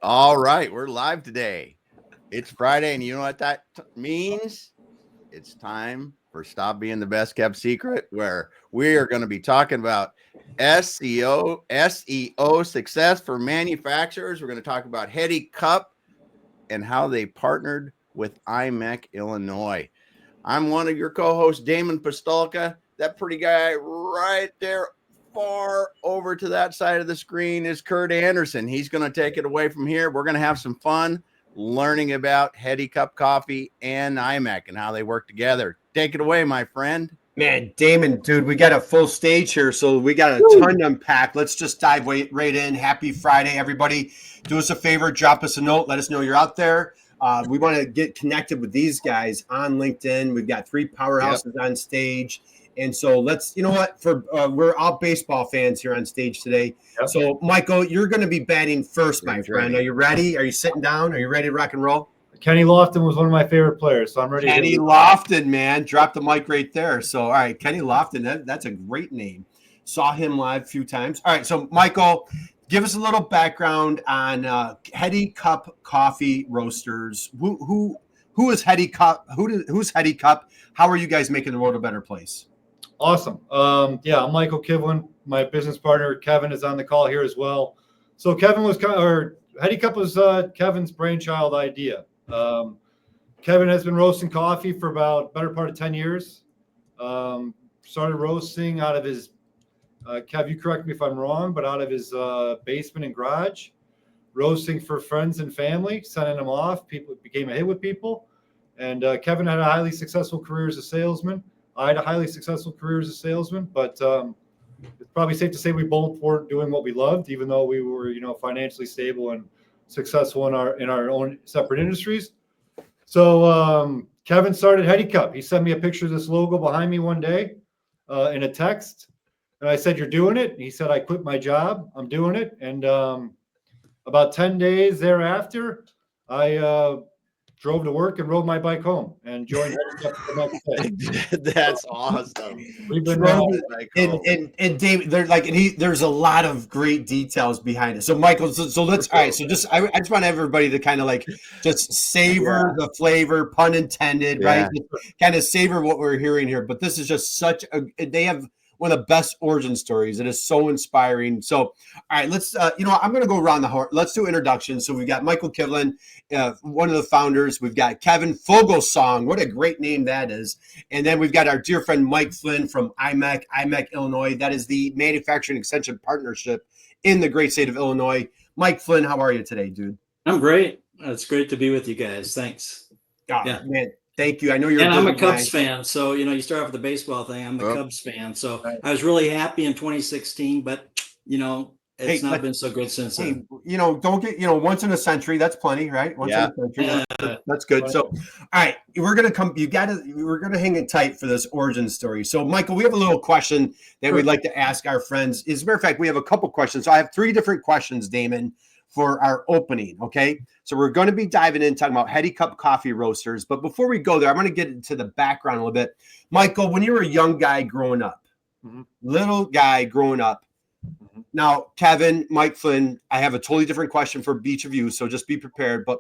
All right, we're live today. It's Friday, and you know what that means? It's time for Stop Being the Best Kept Secret, where we are going to be talking about SEO success for manufacturers. We're going to talk about Heady Cup and how they partnered with IMEC Illinois. I'm one of your co-hosts, Damon Pistolka. That pretty guy right there, far over to that side of the screen, is Kurt Anderson. He's going to take it away from here. We're going to have some fun learning about Heady Cup Coffee and IMEC and how they work together. Take it away, my friend. Man, Damon, dude, we got a full stage here, so we got a ton to unpack. Let's just dive right in. Happy Friday, everybody. Do us a favor, drop us a note. Let us know you're out there. We want to get connected with these guys on LinkedIn. We've got three powerhouses on stage. And so let's, you know what, we're all baseball fans here on stage today. Yep. So, Michael, you're going to be batting first, my friend. Are you ready? Are you sitting down? Are you ready to rock and roll? Kenny Lofton was one of my favorite players, so I'm ready. Kenny Lofton, man. Drop the mic right there. So, all right, Kenny Lofton, that's a great name. Saw him live a few times. All right, so, Michael, give us a little background on Heady Cup Coffee Roasters. Who is Heady Cup? Who's Heady Cup? How are you guys making the world a better place? Awesome. I'm Michael Kivland. My business partner, Kevin, is on the call here as well. So Kevin was Heady Cup was Kevin's brainchild idea. Kevin has been roasting coffee for about better part of 10 years. Started roasting out of his, Kev, you correct me if I'm wrong, but out of his basement and garage, roasting for friends and family, sending them off. People became a hit with people. And Kevin had a highly successful career as a salesman. I had a highly successful career as a salesman, but it's probably safe to say we both weren't doing what we loved, even though we were, financially stable and successful in our own separate industries. So Kevin started Heady Cup. He sent me a picture of this logo behind me one day in a text, and I said, "You're doing it?" And he said, "I quit my job. I'm doing it." And about 10 days thereafter, I drove to work and rode my bike home and joined Heady Cup the next day. That's awesome. We've been and David, there's a lot of great details behind it. So Michael, so let's all right. So I just want everybody to kind of just savor the flavor, pun intended, right? Kind of savor what we're hearing here. But this is just they have one of the best origin stories. It is so inspiring. So, all right, let's, I'm going to go around the horn. Let's do introductions. So we've got Michael Kivland, one of the founders. We've got Kevin Fogelsong. What a great name that is. And then we've got our dear friend Mike Flynn from IMEC, Illinois. That is the Manufacturing Extension Partnership in the great state of Illinois. Mike Flynn, how are you today, dude? I'm great. It's great to be with you guys. Thanks. Oh, yeah, man. Thank you. I know you're. And I'm a Cubs fan, so you start off with the baseball thing. I'm a Cubs fan, so I was really happy in 2016, but it's not been so good since then. Don't get once in a century. That's plenty, right? Once in a century. That's good. So, all right, we're gonna hang it tight for this origin story. So, Michael, we have a little question that we'd like to ask our friends. As a matter of fact, we have a couple questions. So I have 3 different questions, Damon, for our opening. Okay. So we're going to be diving in, talking about Heady Cup Coffee Roasters. But before we go there, I'm going to get into the background a little bit. Michael, when you were a young guy growing up, little guy growing up, now, Kevin, Mike Flynn, I have a totally different question for each of you. So just be prepared. But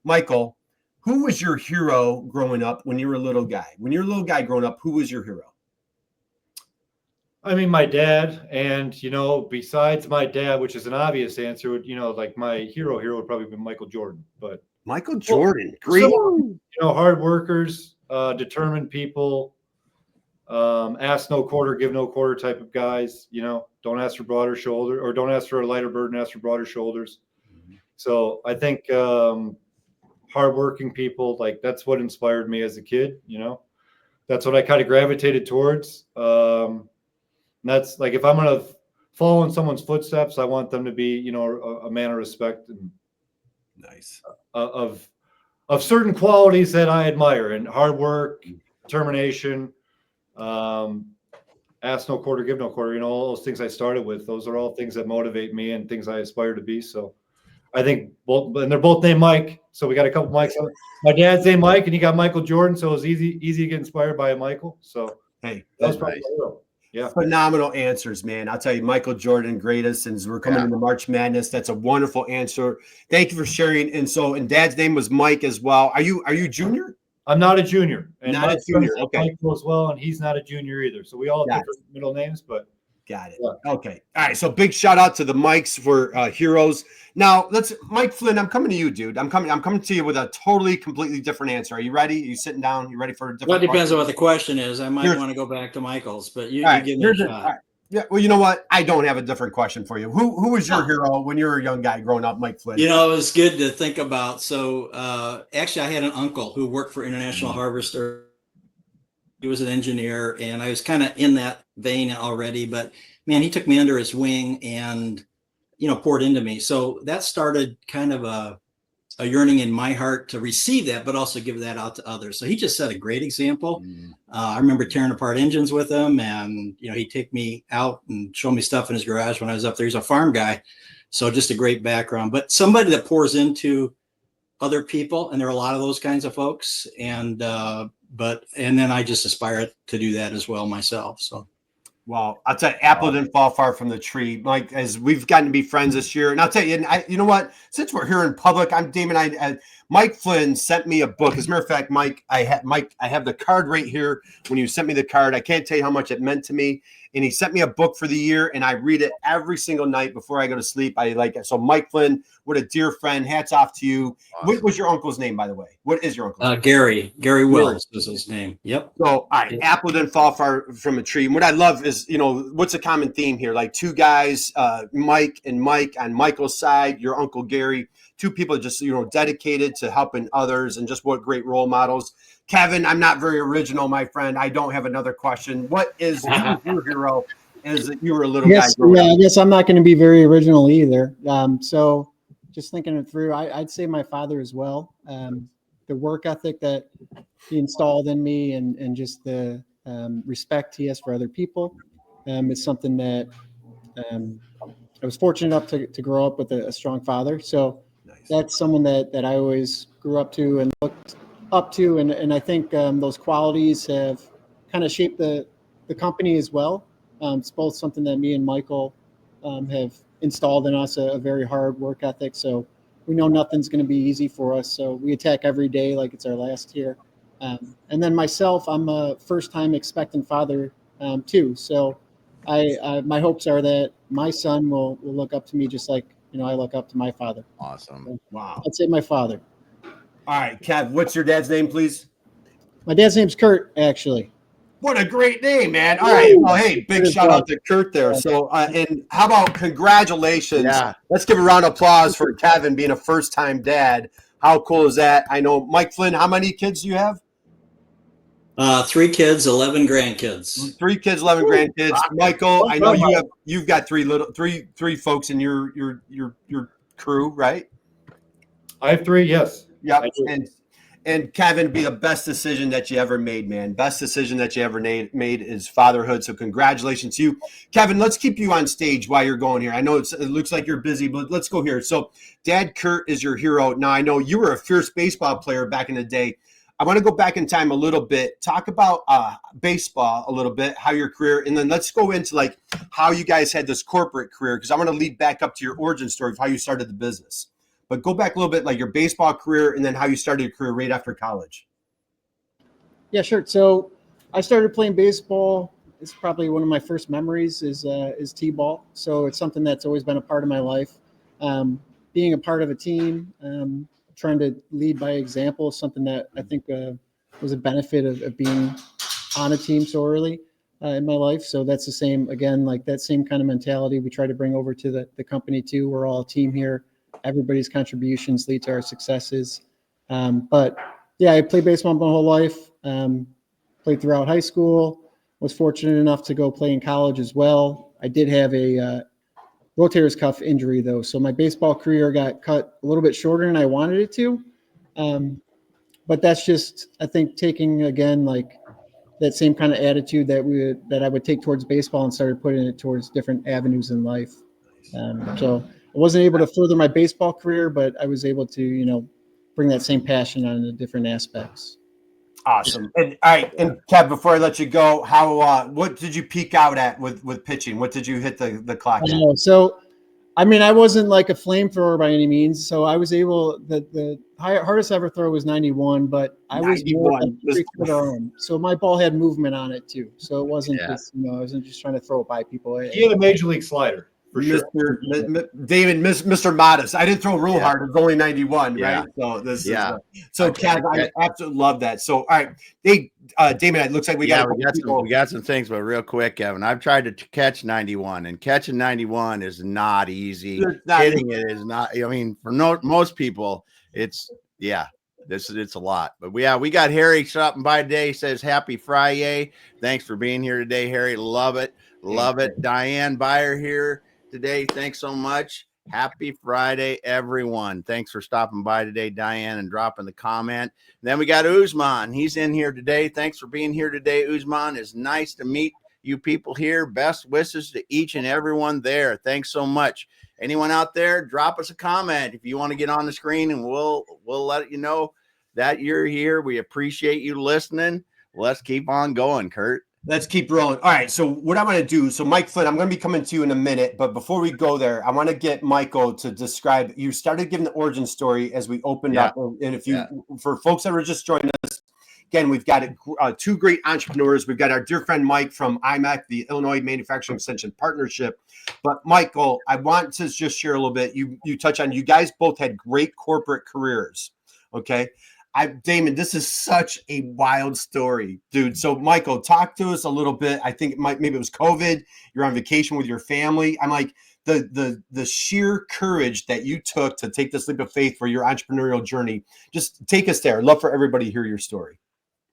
Michael, who was your hero growing up when you were a little guy? When you're a little guy growing up, who was your hero? I mean, my dad, and besides my dad, which is an obvious answer, my hero would probably be Michael Jordan. But Michael Jordan, great. Hard workers, determined people, ask no quarter, give no quarter type of guys. Don't ask for broader shoulder, or don't ask for a lighter burden, ask for broader shoulders. So I think hardworking people, that's what inspired me as a kid. That's what I kind of gravitated towards. And that's if I'm going to follow in someone's footsteps, I want them to be, a man of respect and nice of certain qualities that I admire, and hard work, determination, ask no quarter, give no quarter, all those things I started with. Those are all things that motivate me and things I aspire to be. So I think and they're both named Mike. So we got a couple Mikes. My dad's named Mike, and he got Michael Jordan. So it was easy to get inspired by a Michael. So hey, that's probably nice. Yeah. Phenomenal answers, man. I'll tell you, Michael Jordan, greatest, and we're coming into March Madness. That's a wonderful answer. Thank you for sharing. And Dad's name was Mike as well. Are you junior? I'm not a junior. And not a junior. Okay. Michael as well, and he's not a junior either. So we all have different middle names, but got it. Yeah. Okay. All right. So big shout out to the Mikes for heroes. Now Mike Flynn, I'm coming to you, dude. I'm coming to you with a totally, completely different answer. Are you ready? Are you sitting down? You ready for a different? Well, it depends on what the question is. I might want to go back to Michael's, but you give me a shot. Right. Yeah. Well, you know what? I don't have a different question for you. Who was your hero when you were a young guy growing up, Mike Flynn? You know, it was good to think about. So actually, I had an uncle who worked for International Harvester. He was an engineer, and I was kind of in that vein already. But man, he took me under his wing and poured into me. So that started kind of a yearning in my heart to receive that, but also give that out to others. So he just set a great example. I remember tearing apart engines with him, and he'd take me out and show me stuff in his garage when I was up there. He's a farm guy, so just a great background. But somebody that pours into other people, and there are a lot of those kinds of folks. And then I just aspire to do that as well myself. So. Well, I'll tell you, apple didn't fall far from the tree. Mike, as we've gotten to be friends this year, and I'll tell you, and you know what? Since we're here in public, Mike Flynn sent me a book. As a matter of fact, Mike, I have the card right here. When you sent me the card, I can't tell you how much it meant to me. And he sent me a book for the year, and I read it every single night before I go to sleep. I like it. So, Mike Flynn, what a dear friend. Hats off to you. Awesome. What was your uncle's name, by the way? What is your uncle's name? Gary Wells is his name. Yep. So, all right, apple didn't fall far from a tree. And what I love is, what's a common theme here? Like two guys, Mike and Mike on Michael's side, your Uncle Gary, two people just, dedicated to helping others, and just what great role models. Kevin, I'm not very original, my friend. I don't have another question. What is your hero as you were a little guy? I guess I'm not going to be very original either. So just thinking it through, I'd say my father as well. The work ethic that he installed in me, and just the respect he has for other people is something that I was fortunate enough to grow up with a strong father. So that's someone that I always grew up to and looked up to, and I think those qualities have kind of shaped the company as well. It's both something that me and Michael have installed in us, a very hard work ethic. So we know nothing's going to be easy for us. So we attack every day like it's our last here. And then myself, I'm a first-time expectant father too. So my hopes are that my son will look up to me just like I look up to my father. Awesome. So, wow. I'd say my father. All right, Kev, what's your dad's name, please? My dad's name's Kurt, actually. What a great name, man. All right. Well, hey, big shout out to Kurt there. So, and how about congratulations? Yeah. Let's give a round of applause for Kevin being a first-time dad. How cool is that? I know, Mike Flynn, how many kids do you have? 3 kids, 11 grandkids. 3 kids, 11 grandkids. Michael, I know you've got three folks in your crew, right? I have 3, yes. Yep. And Kevin, be the best decision that you ever made, man. Best decision that you ever made is fatherhood. So congratulations to you. Kevin, let's keep you on stage while you're going here. I know it looks like you're busy, but let's go here. So Dad Kurt is your hero. Now, I know you were a fierce baseball player back in the day. I want to go back in time a little bit, talk about baseball a little bit, how your career, and then let's go into like how you guys had this corporate career, because I want to lead back up to your origin story of how you started the business. But go back a little bit, like your baseball career, and then how you started your career right after college. Yeah, sure. So I started playing baseball. It's probably one of my first memories is T-ball. So it's something that's always been a part of my life. Being a part of a team, trying to lead by example is something that I think was a benefit of being on a team so early in my life. So that's the same, again, like that same kind of mentality we try to bring over to the company too. We're all a team here. Everybody's contributions lead to our successes. But yeah, I played baseball my whole life, played throughout high school, was fortunate enough to go play in college as well. I did have a rotator's cuff injury though. So my baseball career got cut a little bit shorter than I wanted it to. But that's just, I think, taking again, like that same kind of attitude that I would take towards baseball and started putting it towards different avenues in life. So I wasn't able to further my baseball career, but I was able to, bring that same passion on the different aspects. Awesome. And all right, and Kev, before I let you go, how what did you peak out at with pitching? What did you hit the clock at? So, I mean, I wasn't like a flamethrower by any means. So I was able. The hardest ever throw was 91, but I was more like 3/4 arm. So my ball had movement on it too. So it wasn't just I wasn't just trying to throw it by people. He had a major league slider. For sure. David, Mr. Modest. I didn't throw real hard. It was only 91, right? So this is so Kev, I absolutely love that. So all right, hey, Damon, it looks like we got some things, but real quick, Kevin. I've tried to catch 91, and catching 91 is not easy. Hitting it is not. I mean, for most people, it's it's a lot. But we got Harry stopping by today. He says happy Friday. Thanks for being here today, Harry. Love it. Diane Byer here today. Thanks so much. Happy Friday, everyone. Thanks for stopping by today, Diane, and dropping the comment. And then we got Uzman. He's in here today. Thanks for being here today, Uzman. It's nice to meet you people here. Best wishes to each and everyone there. Thanks so much. Anyone out there, drop us a comment if you want to get on the screen, and we'll let you know that you're here. We appreciate you listening. Let's keep on going, Kurt. Let's keep rolling. All right. So what I'm going to do, so Mike Flynn, I'm going to be coming to you in a minute, but before we go there, I want to get Michael to describe, you started giving the origin story as we opened up. And if you, for folks that were just joining us, again, we've got two great entrepreneurs. We've got our dear friend Mike from IMEC, the Illinois Manufacturing Extension Partnership. But Michael, I want to just share a little bit. You touch on, you guys both had great corporate careers. Okay. Damon, this is such a wild story, dude. So Michael, talk to us a little bit. I think maybe it was COVID. You're on vacation with your family. I'm like the sheer courage that you took to take this leap of faith for your entrepreneurial journey. Just take us there. I'd love for everybody to hear your story.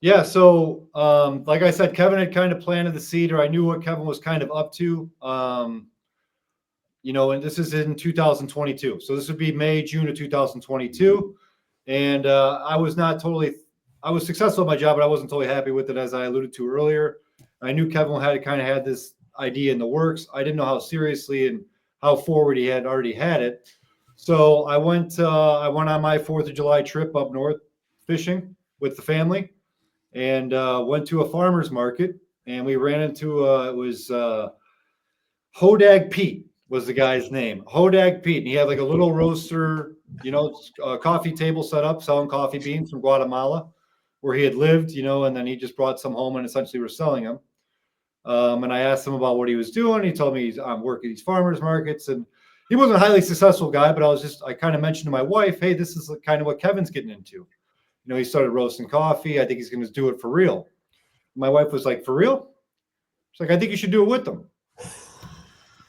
Yeah. So, like I said, Kevin had kind of planted the seed, or I knew what Kevin was kind of up to. And this is in 2022. So this would be May, June of 2022. And I was successful at my job, but I wasn't totally happy with it, as I alluded to earlier. I knew Kevin had this idea in the works. I didn't know how seriously and how forward he had already had it. So I went on my 4th of July trip up north fishing with the family, and went to a farmer's market, and we ran into it was Hodag Pete was the guy's name. Hodag Pete. And he had like a little roaster, a coffee table set up selling coffee beans from Guatemala, where he had lived, and then he just brought some home and essentially were selling them. And I asked him about what he was doing. He told me he's working these farmers markets, and he wasn't a highly successful guy, but I kind of mentioned to my wife, hey, this is kind of what Kevin's getting into. He started roasting coffee. I think he's going to do it for real. My wife was like, for real? She's like, I think you should do it with them.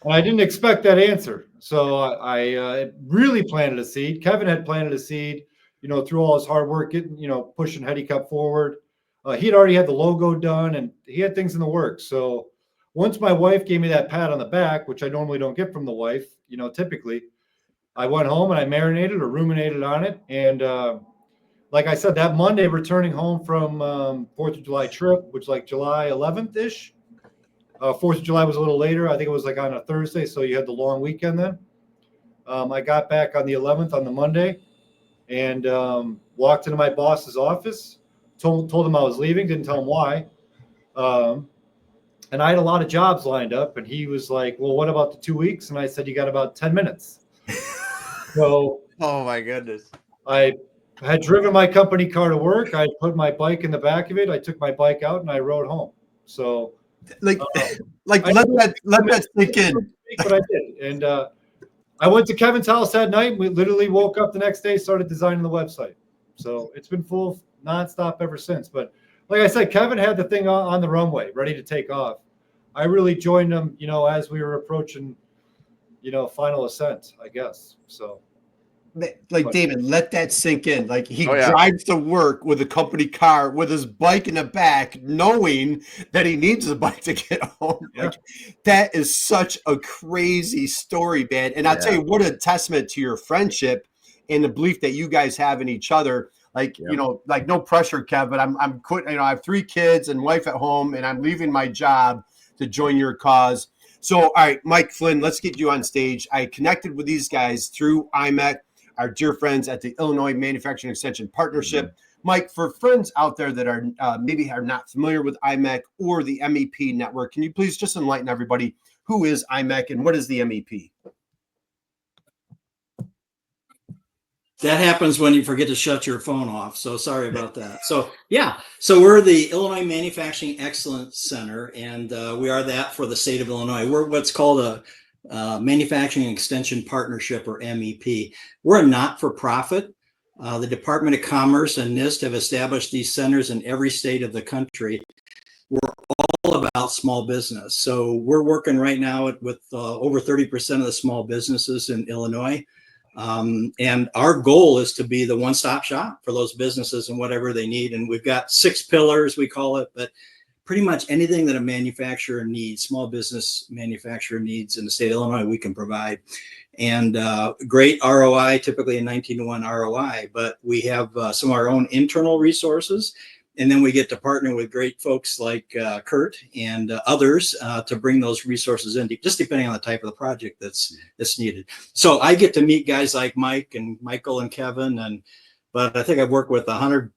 And I didn't expect that answer. So I really planted a seed. Kevin had planted a seed, through all his hard work, getting, pushing Heady Cup forward. He had already had the logo done, and he had things in the works. So once my wife gave me that pat on the back, which I normally don't get from the wife, typically, I went home and I marinated or ruminated on it. And like I said, that Monday, returning home from 4th of July trip, which was like July 11th-ish. 4th of July was a little later. I think it was like on a Thursday, so you had the long weekend then. I got back on the 11th on the Monday, and walked into my boss's office, told him I was leaving, didn't tell him why. And I had a lot of jobs lined up, and he was like, well, what about the 2 weeks? And I said, you got about 10 minutes. So, oh my goodness. I had driven my company car to work. I put my bike in the back of it. I took my bike out and I rode home. So let that sink in. But I did. And I went to Kevin's house that night. We literally woke up the next day, started designing the website. So it's been full nonstop ever since. But like I said, Kevin had the thing on the runway, ready to take off. I really joined him, as we were approaching, final ascent, I guess. So. Like David, let that sink in. Like he drives to work with a company car with his bike in the back, knowing that he needs the bike to get home. Yeah. Like, that is such a crazy story, man. And I'll tell you, what a testament to your friendship and the belief that you guys have in each other. Like, like no pressure, Kev, but I'm quitting. I have 3 kids and wife at home, and I'm leaving my job to join your cause. So, all right, Mike Flynn, let's get you on stage. I connected with these guys through IMEC, our dear friends at the Illinois Manufacturing Extension Partnership. Mike, for friends out there that are maybe are not familiar with IMEC or the MEP network, can you please just enlighten everybody who is IMEC and what is the MEP? That happens when you forget to shut your phone off. So sorry about that. So yeah, so we're the Illinois Manufacturing Excellence Center, and we are that for the state of Illinois. We're what's called a Manufacturing Extension Partnership, or MEP. We're a not-for-profit. The Department of Commerce and NIST have established these centers in every state of the country. We're all about small business. So we're working right now with over 30% of the small businesses in Illinois. And our goal is to be the one-stop shop for those businesses and whatever they need. And we've got 6 pillars, we call it, but pretty much anything that a manufacturer needs, small business manufacturer needs in the state of Illinois, we can provide. And great ROI, typically a 19-to-1 ROI, but we have some of our own internal resources. And then we get to partner with great folks like Kurt and others to bring those resources in, just depending on the type of the project that's needed. So I get to meet guys like Mike and Michael and Kevin, but I think I've worked with 100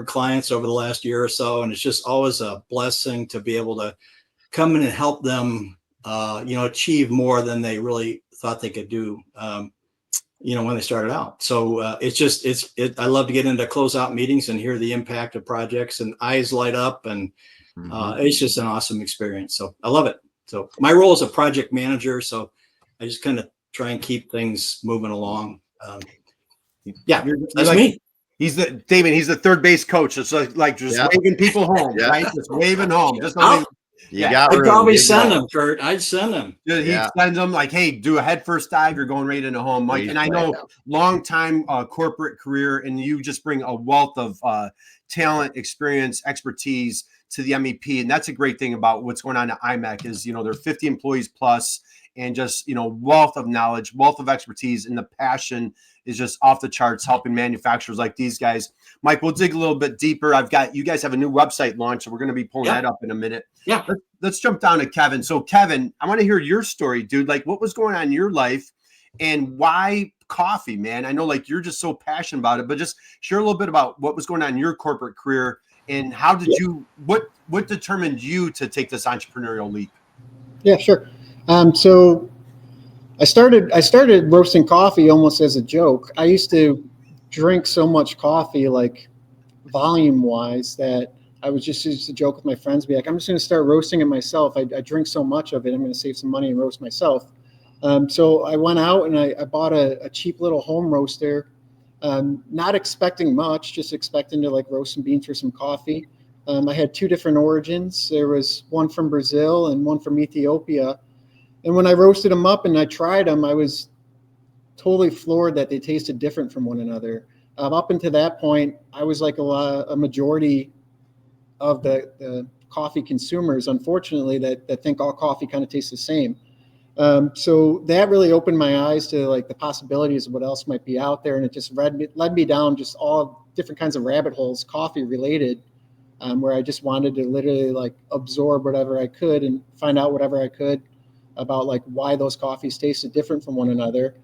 clients over the last year or so, and it's just always a blessing to be able to come in and help them, achieve more than they really thought they could do. When they started out. So I love to get into closeout meetings and hear the impact of projects, and eyes light up, and it's just an awesome experience. So I love it. So my role is a project manager. So I just kind of try and keep things moving along. That's me. He's the third base coach. It's like just waving people home, right? Just waving home. Just I'd probably send them, Kurt. I'd send them. He sends them like, hey, do a head first dive. You're going right into home, Mike. And I know long time corporate career, and you just bring a wealth of talent, experience, expertise to the MEP. And that's a great thing about what's going on at IMEC is, they're 50 employees plus, and just, wealth of knowledge, wealth of expertise, and the passion is just off the charts, helping manufacturers like these guys. Mike, we'll dig a little bit deeper. You guys have a new website launch, so we're going to be pulling that up in a minute. Yeah. Let's jump down to Kevin. So Kevin, I want to hear your story, dude. Like, what was going on in your life and why coffee, man? I know like you're just so passionate about it, but just share a little bit about what was going on in your corporate career and how did what determined you to take this entrepreneurial leap? Yeah, sure. So I started roasting coffee almost as a joke. I used to drink so much coffee, like volume wise, that I was just used to joke with my friends, be like, I'm just going to start roasting it myself. I drink so much of it. I'm going to save some money and roast myself. So I went out and I bought a cheap little home roaster, not expecting much, just expecting to like roast some beans for some coffee. I had 2 different origins. There was one from Brazil and one from Ethiopia. And when I roasted them up and I tried them, I was totally floored that they tasted different from one another. Up until that point, I was like a majority of the coffee consumers, unfortunately, that think all coffee kind of tastes the same. So that really opened my eyes to like the possibilities of what else might be out there. And it just led me down just all different kinds of rabbit holes, coffee related, where I just wanted to literally like absorb whatever I could and find out whatever I could about like why those coffees tasted different from one another.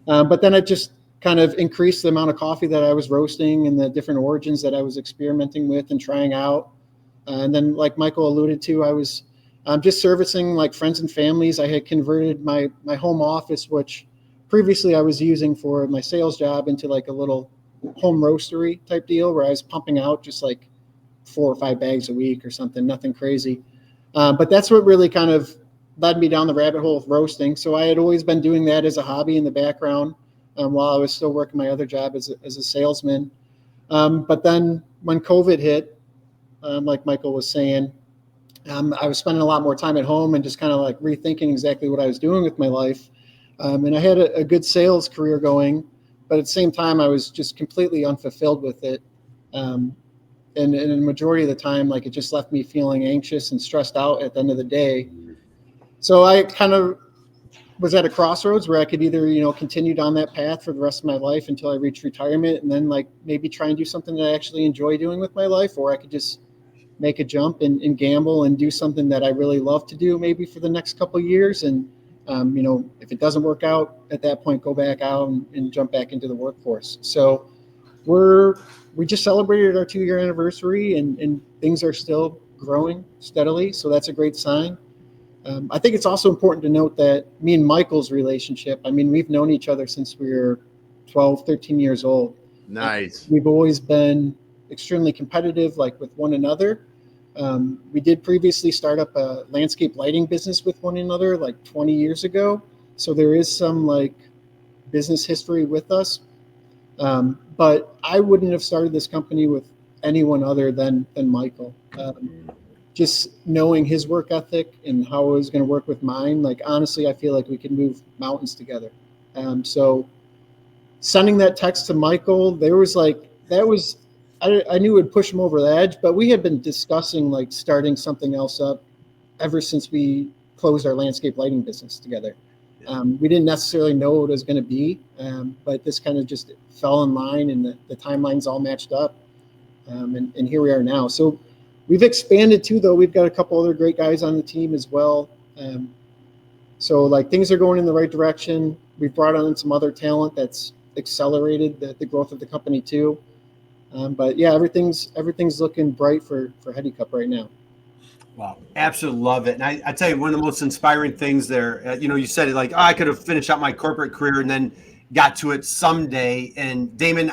But then it just kind of increased the amount of coffee that I was roasting and the different origins that I was experimenting with and trying out. And then like Michael alluded to, I was just servicing like friends and families. I had converted my home office, which previously I was using for my sales job, into like a little home roastery type deal where I was pumping out just like 4 or 5 bags a week or something, nothing crazy. But that's what really kind of led me down the rabbit hole of roasting. So I had always been doing that as a hobby in the background while I was still working my other job as a salesman. But then when COVID hit, like Michael was saying, I was spending a lot more time at home and just kind of like rethinking exactly what I was doing with my life. And I had a good sales career going, but at the same time, I was just completely unfulfilled with it. And the majority of the time, like it just left me feeling anxious and stressed out at the end of the day. So I kind of was at a crossroads where I could either, continue down that path for the rest of my life until I reach retirement and then like maybe try and do something that I actually enjoy doing with my life, or I could just make a jump and gamble and do something that I really love to do maybe for the next couple of years. And, if it doesn't work out at that point, go back out and jump back into the workforce. So we just celebrated our 2-year anniversary, and things are still growing steadily. So that's a great sign. I think it's also important to note that me and Michael's relationship, I mean, we've known each other since we were 12, 13 years old. Nice. We've always been extremely competitive, like with one another. We did previously start up a landscape lighting business with one another like 20 years ago. So there is some like business history with us. But I wouldn't have started this company with anyone other than Michael. Just knowing his work ethic and how it was going to work with mine, like honestly, I feel like we can move mountains together. So sending that text to Michael, there was like, I knew it would push him over the edge, but we had been discussing like starting something else up ever since we closed our landscape lighting business together. We didn't necessarily know what it was going to be, but this kind of just fell in line, and the timelines all matched up. And here we are now. So we've expanded too, though. We've got a couple other great guys on the team as well. So like things are going in the right direction. We've brought on some other talent that's accelerated the growth of the company too. But yeah, everything's looking bright for Heady Cup right now. Wow, absolutely love it. And I tell you, one of the most inspiring things there, you said it like, oh, I could have finished out my corporate career and then got to it someday. And Damon,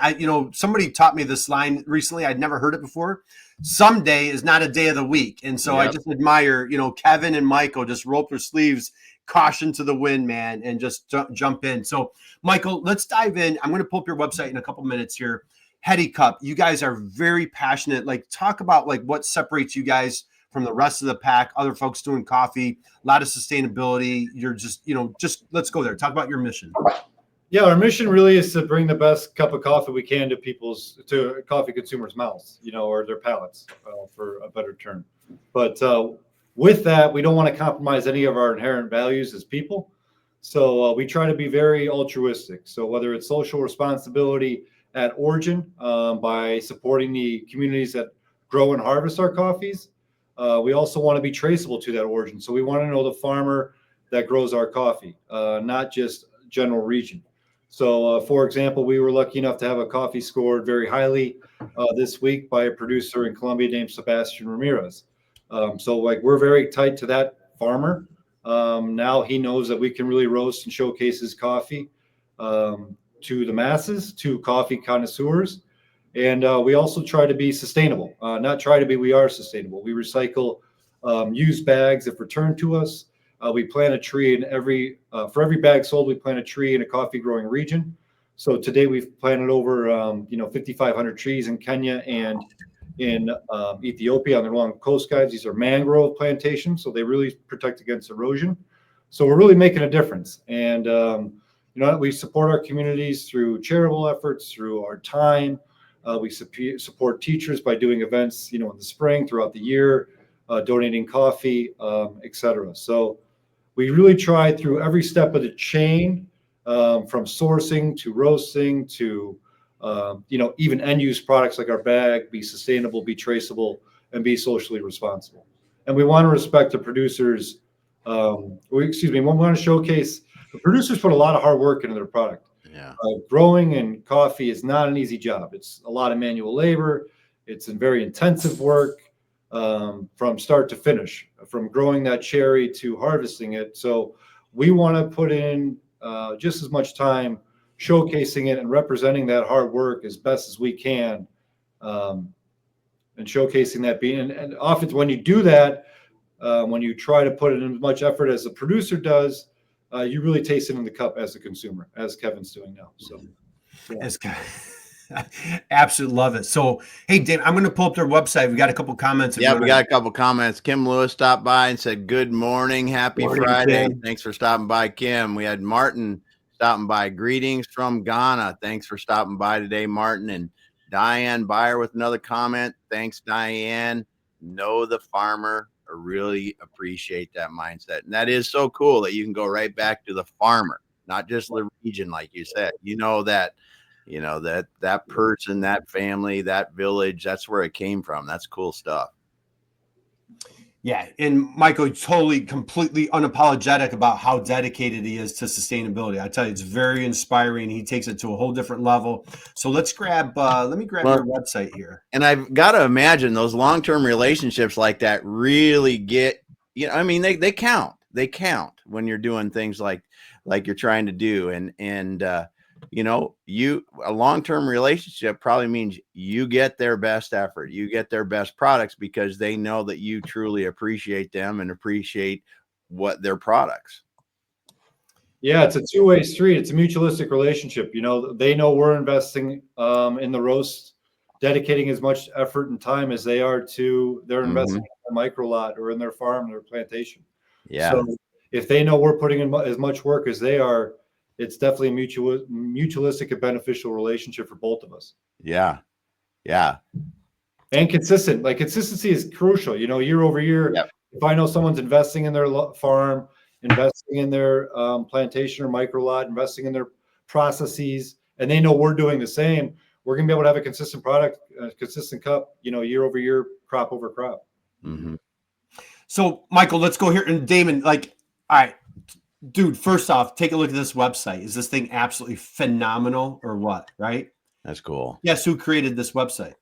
somebody taught me this line recently. I'd never heard it before. Someday is not a day of the week. And so I just admire, Kevin and Michael just roll up their sleeves, caution to the wind, man, and just jump in. So Michael, let's dive in. I'm going to pull up your website in a couple minutes here. Heady Cup, you guys are very passionate. Like, talk about like what separates you guys from the rest of the pack, other folks doing coffee, a lot of sustainability. You're just let's go there. Talk about your mission. Yeah, our mission really is to bring the best cup of coffee we can to coffee consumers' mouths, or their palates, for a better term. But with that, we don't want to compromise any of our inherent values as people. So we try to be very altruistic. So whether it's social responsibility at origin, by supporting the communities that grow and harvest our coffees, we also want to be traceable to that origin. So we want to know the farmer that grows our coffee, not just general region. So, for example, we were lucky enough to have a coffee scored very highly this week by a producer in Colombia named Sebastian Ramirez. So we're very tight to that farmer. Now he knows that we can really roast and showcase his coffee to the masses, to coffee connoisseurs. And we also try to be sustainable. We are sustainable. We recycle used bags if returned to us. We plant a tree for every bag sold, we plant a tree in a coffee growing region. So today we've planted over 5,500 trees in Kenya and in Ethiopia on the along coast guides. These are mangrove plantations, so they really protect against erosion. So we're really making a difference. And we support our communities through charitable efforts, through our time. We support teachers by doing events, in the spring, throughout the year, donating coffee, etc. So we really try through every step of the chain, from sourcing to roasting to, even end-use products like our bag, be sustainable, be traceable, and be socially responsible. And we want to respect the producers. We want to showcase the producers put a lot of hard work into their product. Yeah. Growing in coffee is not an easy job. It's a lot of manual labor. It's a very intensive work from start to finish, from growing that cherry to harvesting it. So we want to put in just as much time showcasing it and representing that hard work as best as we can, and showcasing that and often when you do that, when you try to put in as much effort as the producer does, you really taste it in the cup as a consumer, as Kevin's doing now. So, yeah. Absolutely love it. So, hey, Dave, I'm going to pull up their website. We got a couple comments. Yeah, we got a couple comments. Kim Lewis stopped by and said, "Good morning, happy Friday." Kim. Thanks for stopping by, Kim. We had Martin stopping by. Greetings from Ghana. Thanks for stopping by today, Martin. And Diane Byer with another comment. Thanks, Diane. Know the farmer. I really appreciate that mindset. And that is so cool that you can go right back to the farmer, not just the region, like you said. That person, that family, that village, that's where it came from. That's cool stuff. Yeah, and Michael totally, completely unapologetic about how dedicated he is to sustainability. I tell you, it's very inspiring. He takes it to a whole different level. So let me grab your website here. And I've got to imagine those long-term relationships like that really get, I mean, they count. They count when you're doing things like you're trying to do. And a long-term relationship probably means you get their best effort, you get their best products, because they know that you truly appreciate them and appreciate what their products. Yeah, it's a two-way street. It's a mutualistic relationship. They know we're investing in the roast, dedicating as much effort and time as they are to their investing in a micro lot or in their farm, their plantation. Yeah. So if they know we're putting in as much work as they are, it's definitely a mutualistic and beneficial relationship for both of us. Yeah. Yeah. And consistent. Like, consistency is crucial. Year over year, Yep. If I know someone's investing in their farm, investing in their plantation or micro lot, investing in their processes, and they know we're doing the same, we're going to be able to have a consistent product, a consistent cup, year over year, crop over crop. Mm-hmm. So, Michael, let's go here. And Damon, all right, dude, first off, take a look at this website. Is this thing absolutely phenomenal or what? Right? That's cool. Guess who created this website?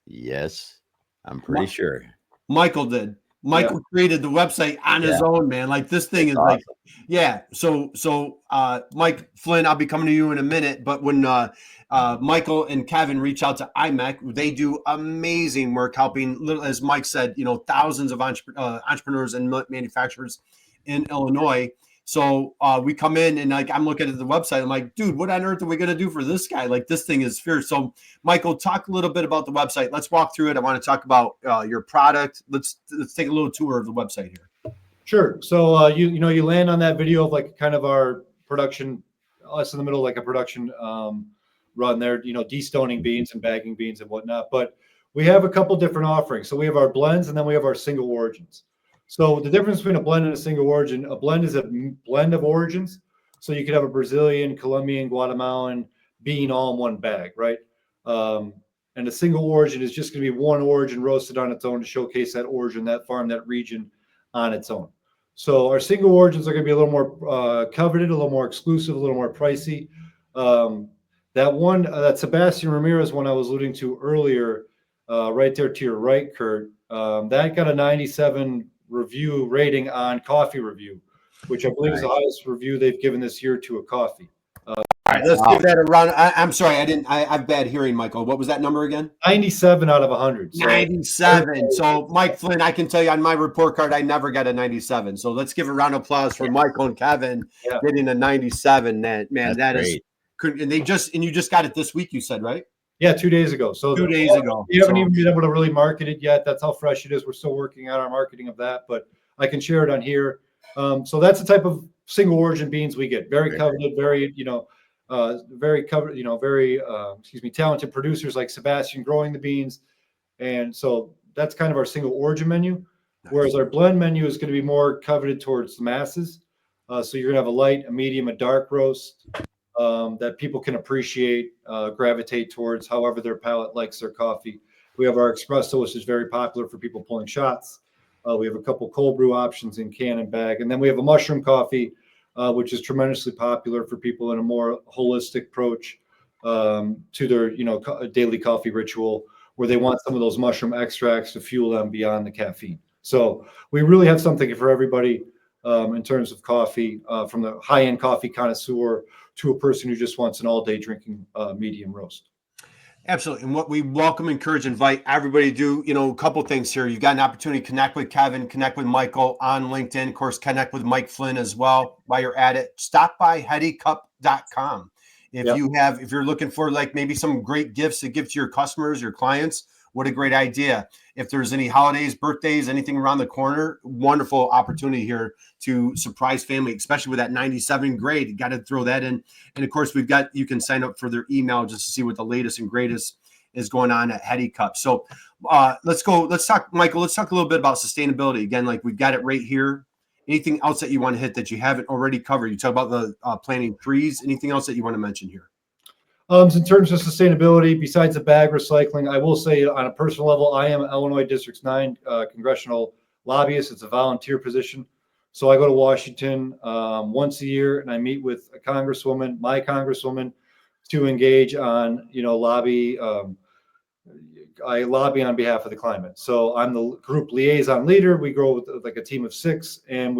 Yes, I'm pretty sure. Michael did. Michael created the website on his own, man. Like, this thing is awesome. So Mike Flynn, I'll be coming to you in a minute. But when Michael and Kevin reach out to IMEC, they do amazing work helping, as Mike said, thousands of entrepreneurs and manufacturers in Illinois. So we come in and I'm looking at the website. I'm like, dude, what on earth are we going to do for this guy? Like, this thing is fierce. So Michael, talk a little bit about the website. Let's walk through it. I want to talk about your product. Let's take a little tour of the website here. Sure. So you land on that video of kind of our production, us in the middle, like a production run there, destoning beans and bagging beans and whatnot. But we have a couple different offerings. So we have our blends, and then we have our single origins. So the difference between a blend and a single origin, a blend is a blend of origins. So you could have a Brazilian, Colombian, Guatemalan bean all in one bag, right? And a single origin is just going to be one origin roasted on its own to showcase that origin, that farm, that region on its own. So our single origins are going to be a little more coveted, a little more exclusive, a little more pricey. That Sebastian Ramirez one I was alluding to earlier, right there to your right, Kurt, that got a 97 review rating on Coffee Review, which I believe is the highest review they've given this year to a coffee. All right, let's give that a round. I'm sorry, I have bad hearing, Michael. What was that number again? 97 out of 100. So 97. So Mike Flynn, I can tell you on my report card, I never got a 97. So let's give a round of applause for Michael and Kevin getting a 97. Man, that is great. And you just got it this week, you said, right? Yeah, 2 days ago. So 2 days ago. We haven't even been able to really market it yet. That's how fresh it is. We're still working on our marketing of that, but I can share it on here. So that's the type of single origin beans we get. Very coveted, very, very covered, very, talented producers like Sebastian growing the beans. And so that's kind of our single origin menu. Nice. Whereas our blend menu is going to be more coveted towards the masses. So you're going to have a light, a medium, a dark roast. That people can appreciate, gravitate towards, however their palate likes their coffee. We have our espresso, which is very popular for people pulling shots. We have a couple cold brew options in can and bag. And then we have a mushroom coffee, which is tremendously popular for people in a more holistic approach to their daily coffee ritual, where they want some of those mushroom extracts to fuel them beyond the caffeine. So we really have something for everybody in terms of coffee, from the high-end coffee connoisseur to a person who just wants an all-day drinking medium roast. Absolutely. And what we welcome, encourage, invite everybody to do, a couple things here. You've got an opportunity to connect with Kevin, connect with Michael on LinkedIn, of course, connect with Mike Flynn as well. While you're at it, stop by headycup.com. If you're looking for maybe some great gifts to give to your customers, your clients, what a great idea. If there's any holidays, birthdays, anything around the corner, wonderful opportunity here to surprise family, especially with that 97 grade. You got to throw that in. And of course, you can sign up for their email just to see what the latest and greatest is going on at Heady Cup. So let's talk, Michael, let's talk a little bit about sustainability. Again, we've got it right here. Anything else that you want to hit that you haven't already covered? You talk about the planting trees. Anything else that you want to mention here? So in terms of sustainability, besides the bag recycling, I will say on a personal level, I am Illinois District 9 congressional lobbyist. It's a volunteer position. So I go to Washington once a year, and I meet with a congresswoman, my congresswoman, to engage on, lobby. I lobby on behalf of the climate. So I'm the group liaison leader. We grow with like a team of 6, and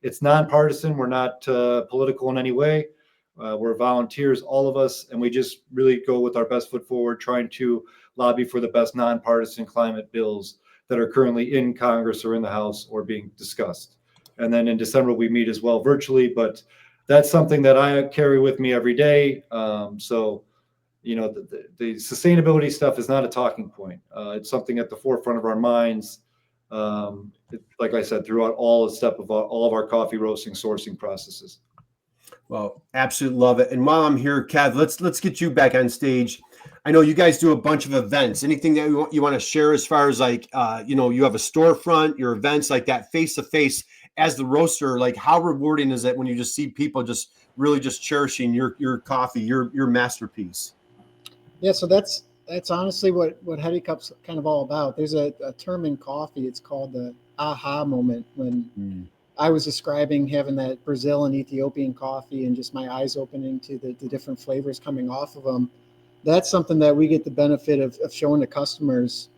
it's nonpartisan. We're not political in any way. We're volunteers, all of us, and we just really go with our best foot forward, trying to lobby for the best nonpartisan climate bills that are currently in Congress or in the House or being discussed. And then in December, we meet as well virtually, but that's something that I carry with me every day. So, the sustainability stuff is not a talking point. It's something at the forefront of our minds. Like I said, throughout all of our coffee roasting sourcing processes. Well, absolutely love it. And while I'm here, Kev, let's get you back on stage. I know you guys do a bunch of events. Anything that you want to share as far as like, you have a storefront, your events like that face-to-face as the roaster, like how rewarding is it when you just see people just really just cherishing your coffee, your masterpiece? Yeah, so that's honestly what Heady Cup's kind of all about. There's a term in coffee. It's called the aha moment, when I was describing having that Brazil and Ethiopian coffee and just my eyes opening to the different flavors coming off of them. That's something that we get the benefit of showing to customers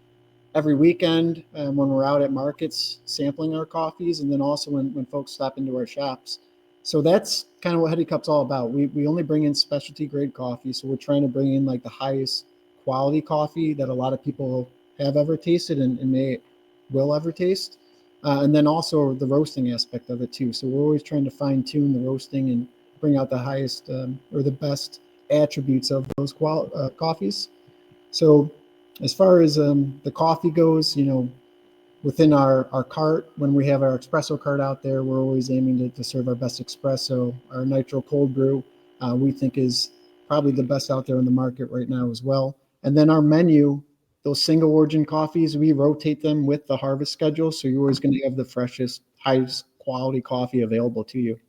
every weekend when we're out at markets sampling our coffees, and then also when folks stop into our shops. So that's kind of what Heady Cup's all about. We only bring in specialty grade coffee, so we're trying to bring in like the highest quality coffee that a lot of people have ever tasted and will ever taste. And then also the roasting aspect of it too. So we're always trying to fine tune the roasting and bring out the highest or the best attributes of those coffees. So as far as the coffee goes, within our cart, when we have our espresso cart out there, we're always aiming to serve our best espresso. Our nitro cold brew, we think is probably the best out there in the market right now as well. And then our menu, those single origin coffees, we rotate them with the harvest schedule. So you're always going to have the freshest, highest quality coffee available to you.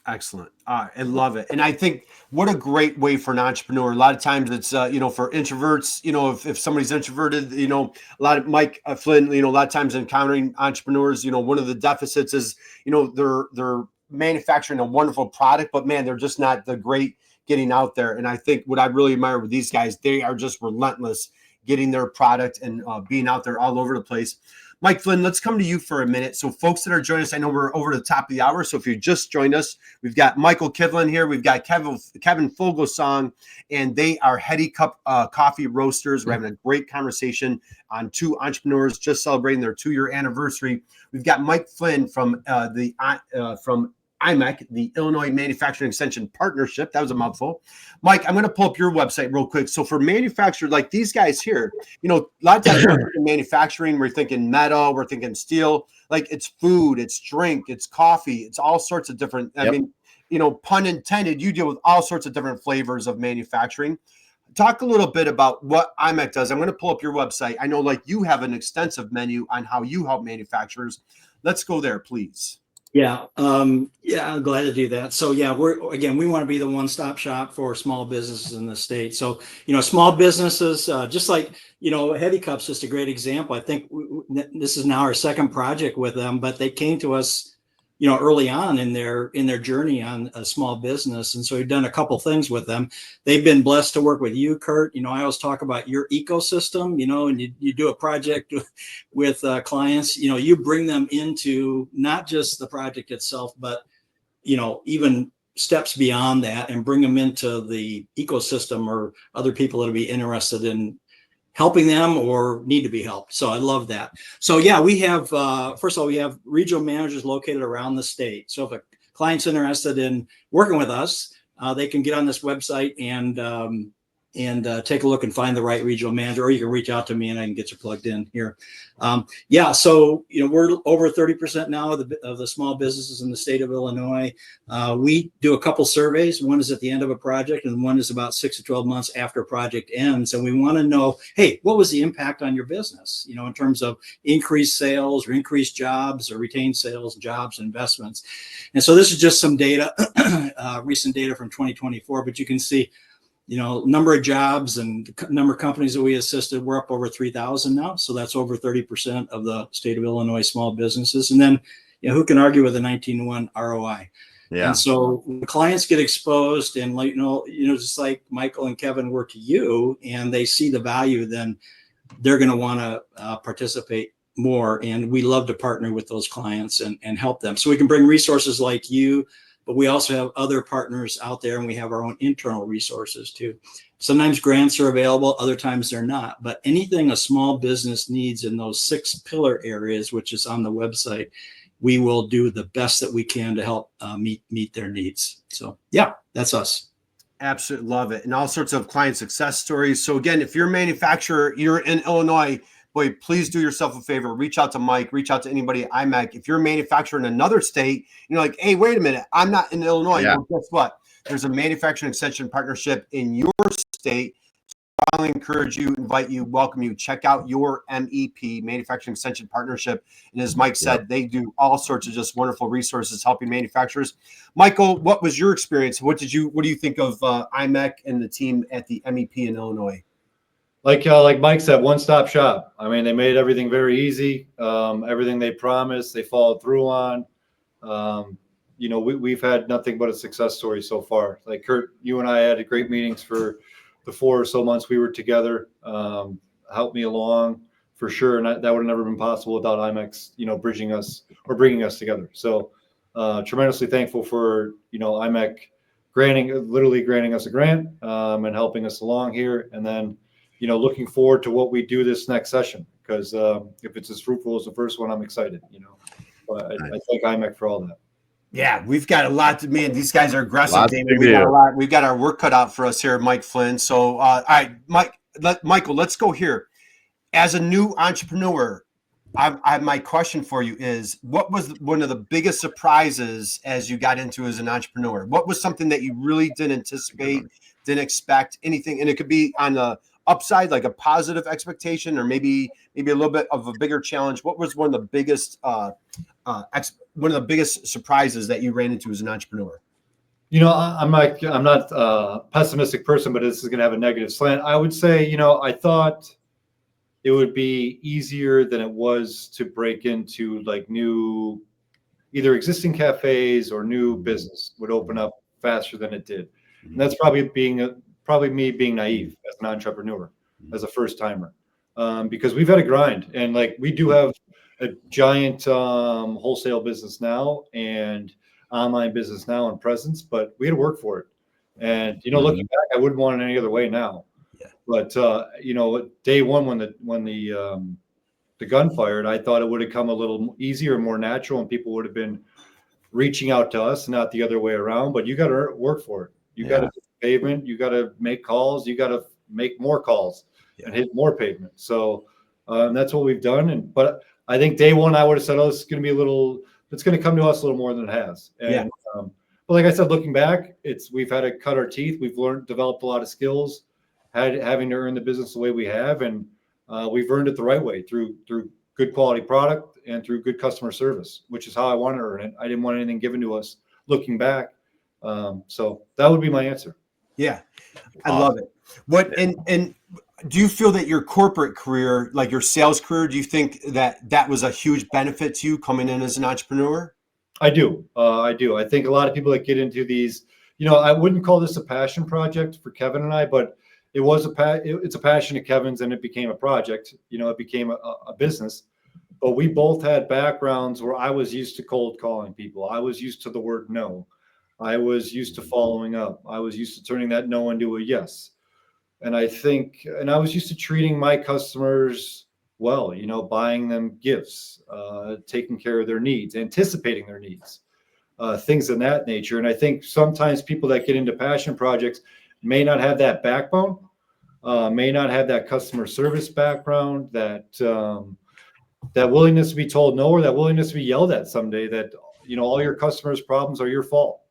Excellent. I love it. And I think what a great way for an entrepreneur. A lot of times it's, for introverts, if somebody's introverted, a lot of Mike Flynn, a lot of times encountering entrepreneurs, one of the deficits is, they're manufacturing a wonderful product, but man, they're just not the great getting out there. And I think what I really admire with these guys, they are just relentless getting their product and being out there all over the place. Mike Flynn, let's come to you for a minute. So folks that are joining us, I know we're over the top of the hour. So if you just joined us, we've got Michael Kivland here. We've got Kevin Fogelsong, and they are Heady Cup Coffee Roasters. We're having a great conversation on 2 entrepreneurs just celebrating their 2-year anniversary. We've got Mike Flynn from from IMEC, the Illinois Manufacturing Extension Partnership. That was a mouthful. Mike, I'm going to pull up your website real quick. So for manufacturers like these guys here, a lot of times in manufacturing, we're thinking metal, we're thinking steel, like it's food, it's drink, it's coffee, it's all sorts of different, I mean, pun intended, you deal with all sorts of different flavors of manufacturing. Talk a little bit about what IMEC does. I'm going to pull up your website. I know like you have an extensive menu on how you help manufacturers. Let's go there, please. Yeah, I'm glad to do that. So yeah, we want to be the one-stop shop for small businesses in the state. So, small businesses, just like, Heady Cup's just a great example. I think this is now our 2nd project with them, but they came to us, early on in their journey on a small business. And so we've done a couple things with them. They've been blessed to work with you, Kurt. I always talk about your ecosystem, and you do a project with clients, you bring them into not just the project itself, but, even steps beyond that, and bring them into the ecosystem or other people that'll be interested in helping them or need to be helped. So I love that. So yeah, we have, first of all, we have regional managers located around the state. So if a client's interested in working with us, they can get on this website and take a look and find the right regional manager, or you can reach out to me and I can get you plugged in here. So we're over 30% now of the small businesses in the state of Illinois. We do a couple surveys. One is at the end of a project, and one is about 6 to 12 months after a project ends. And we want to know, hey, what was the impact on your business? In terms of increased sales or increased jobs or retained sales, jobs, investments. And so this is just some data, recent data from 2024, but you can see number of jobs and number of companies that we assisted, we're up over 3,000 now. So that's over 30% of the state of Illinois small businesses. And then, who can argue with a 19-to-1 ROI? Yeah. And so when clients get exposed and just like Michael and Kevin were to you, and they see the value, then they're going to want to participate more. And we love to partner with those clients and help them. So we can bring resources like you, but we also have other partners out there, and we have our own internal resources too. Sometimes grants are available, other times they're not. But anything a small business needs in those 6 pillar areas, which is on the website, we will do the best that we can to help meet their needs. So yeah, that's us. Absolutely love it. And all sorts of client success stories. So again, if you're a manufacturer, you're in Illinois, boy, please do yourself a favor. Reach out to Mike, reach out to anybody at IMEC. If you're a manufacturer in another state, you're like, hey, wait a minute, I'm not in Illinois. Yeah. Well, guess what? There's a manufacturing extension partnership in your state. I encourage you, invite you, welcome you. Check out your MEP, Manufacturing Extension Partnership. And as Mike said, they do all sorts of just wonderful resources helping manufacturers. Michael, what was your experience? What do you think of IMEC and the team at the MEP in Illinois? Like Mike said, one-stop shop. I mean, they made everything very easy. Everything they promised, they followed through on. We've had nothing but a success story so far. Like Kurt, you and I had great meetings for the 4 or so months we were together. Helped me along for sure, and that would have never been possible without IMEC, bridging us or bringing us together. So tremendously thankful for IMEC literally granting us a grant and helping us along here, and then looking forward to what we do this next session, because if it's as fruitful as the first one, I'm excited. But I thank IMEC for all that. Yeah, we've got a lot to, man. These guys are aggressive, Damon. We got a lot. We've got our work cut out for us here, Mike Flynn. So, all right, Michael, let's go here. As a new entrepreneur, my question for you is: what was one of the biggest surprises as you got into as an entrepreneur? What was something that you really didn't anticipate, didn't expect, anything? And it could be on the upside, like a positive expectation, or maybe a little bit of a bigger challenge. What was one of the biggest surprises that you ran into as an entrepreneur? I'm not a pessimistic person, but this is going to have a negative slant. I would say, I thought it would be easier than it was to break into like new, either existing cafes or new business would open up faster than it did. And that's probably me being naive as an entrepreneur, as a first timer, because we've had a grind, and like we do have a giant wholesale business now and online business now and presence, but we had to work for it. And looking back, I wouldn't want it any other way now. Yeah. But day one when the gun fired, I thought it would have come a little easier, more natural, and people would have been reaching out to us, not the other way around. But you got to work for it. You got to pavement. You got to make calls. You got to make more calls and hit more pavement. So that's what we've done. But I think day one, I would have said, "Oh, it's going to come to us a little more than it has." And but like I said, looking back, we've had to cut our teeth. We've developed a lot of skills, having to earn the business the way we have, and we've earned it the right way through good quality product and through good customer service, which is how I want to earn it. I didn't want anything given to us. Looking back, so that would be my answer. Yeah, I love it. What and do you feel that your corporate career, like your sales career, do you think that was a huge benefit to you coming in as an entrepreneur? I do. I think a lot of people that get into these, I wouldn't call this a passion project for Kevin and I, but it was it's a passion of Kevin's, and it became a project. It became a business. But we both had backgrounds where I was used to cold calling people. I was used to the word no. I was used to following up. I was used to turning that no into a yes. And I was used to treating my customers well, buying them gifts, taking care of their needs, anticipating their needs, things of that nature. And I think sometimes people that get into passion projects may not have that backbone, may not have that customer service background, that willingness to be told no, or that willingness to be yelled at someday, that, all your customers' problems are your fault,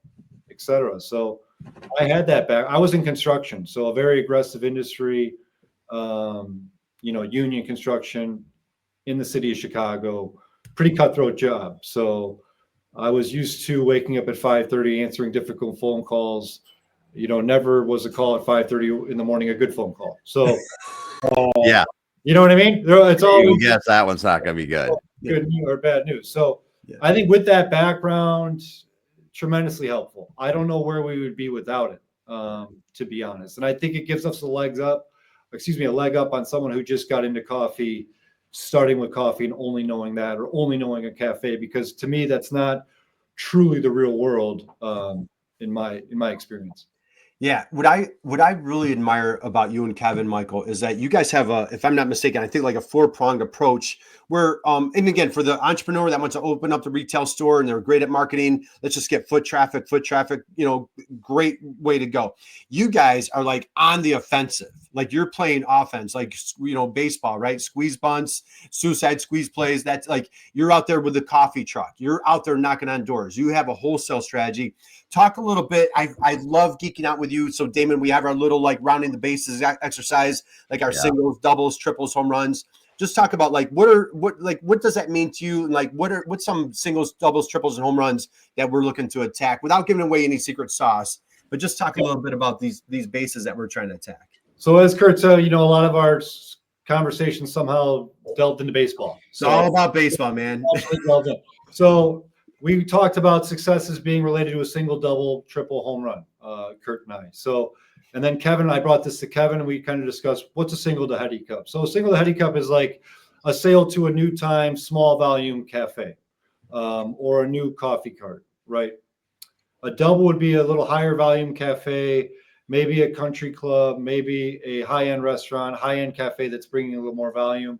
etc. So I had that back. I was in construction, so a very aggressive industry, union construction in the city of Chicago, pretty cutthroat job. So I was used to waking up at 5:30, answering difficult phone calls, never was a call at 5:30 in the morning a good phone call. So, Yeah. You know what I mean? It's always guess that one's not going to be good. Good news or bad news. So I think with that background, tremendously helpful. I don't know where we would be without it, to be honest. And I think it gives us a leg up on someone who just got into coffee, starting with coffee and only knowing that, or only knowing a cafe, because to me, that's not truly the real world, in my experience. Yeah, what I really admire about you and Kevin, Michael, is that you guys have if I'm not mistaken, I think like a 4-pronged approach where, and again, for the entrepreneur that wants to open up the retail store and they're great at marketing, let's just get foot traffic, great way to go. You guys are like on the offensive, like you're playing offense, like, baseball, right? Squeeze bunts, suicide squeeze plays. That's like, you're out there with the coffee truck. You're out there knocking on doors. You have a wholesale strategy. Talk a little bit. I love geeking out with you. So Damon, we have our little like rounding the bases exercise, like our singles, doubles, triples, home runs. Just talk about like what does that mean to you? And like what's some singles, doubles, triples, and home runs that we're looking to attack without giving away any secret sauce, but just talk a little bit about these bases that we're trying to attack. So as Kurt said, a lot of our conversations somehow delved into baseball. It's all about baseball, man. So we talked about successes being related to a single, double, triple, home run, Kurt and I. So, and then Kevin and I brought this to Kevin, and we kind of discussed what's a single to Heady Cup. So a single to Heady Cup is like a sale to a new time, small volume cafe, or a new coffee cart, right? A double would be a little higher volume cafe, maybe a country club, maybe a high-end restaurant, high-end cafe that's bringing a little more volume.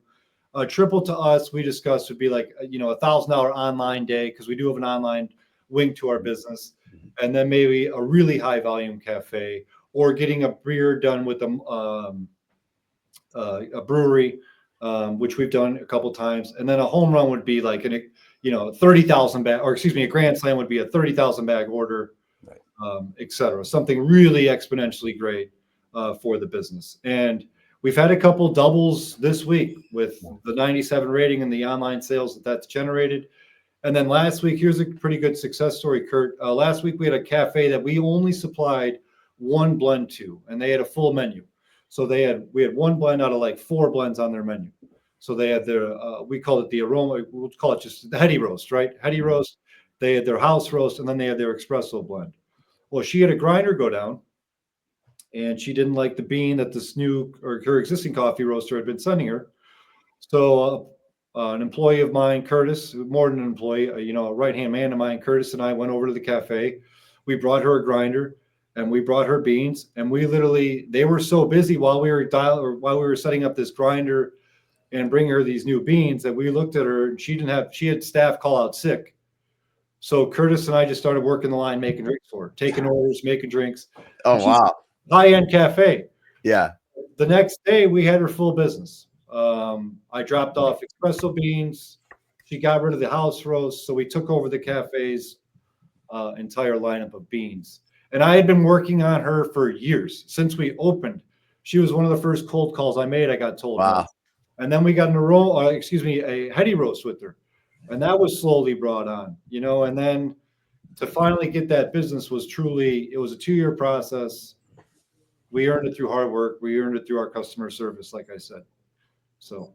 A triple to us, we discussed, would be like, $1,000 online day, because we do have an online wing to our business. And then maybe a really high volume cafe, or getting a beer done with a brewery, which we've done a couple times. And then a home run would be like 30,000 bag, or excuse me, a grand slam would be a 30,000 bag order, et cetera. Something really exponentially great for the business. And we've had a couple doubles this week with the 97 rating and the online sales that's generated. And then last week, here's a pretty good success story, Kurt. Last week, we had a cafe that we only supplied one blend to, and they had a full menu. So we had one blend out of like 4 blends on their menu. So they had their, we call it the aroma, we'll call it just the Heady roast, right? Heady roast. They had their house roast, and then they had their espresso blend. Well, she had a grinder go down, and she didn't like the bean that this new, or her existing coffee roaster had been sending her. So an employee of mine, Curtis, more than an employee, a right-hand man of mine, Curtis, and I went over to the cafe. We brought her a grinder, and we brought her beans, and they were so busy while we were setting up this grinder and bringing her these new beans, that we looked at her, and she had staff call out sick. So Curtis and I just started working the line, making drinks for her, taking orders, making drinks. Oh, wow. High-end cafe. Yeah. The next day, we had her full business. I dropped off espresso beans. She got rid of the house roast. So we took over the cafe's entire lineup of beans. And I had been working on her for years. Since we opened, she was one of the first cold calls I made, I got told. Wow. And then we got a Heady roast with her. And that was slowly brought on, and then to finally get that business it was a 2-year process. We earned it through hard work. We earned it through our customer service, like I said. So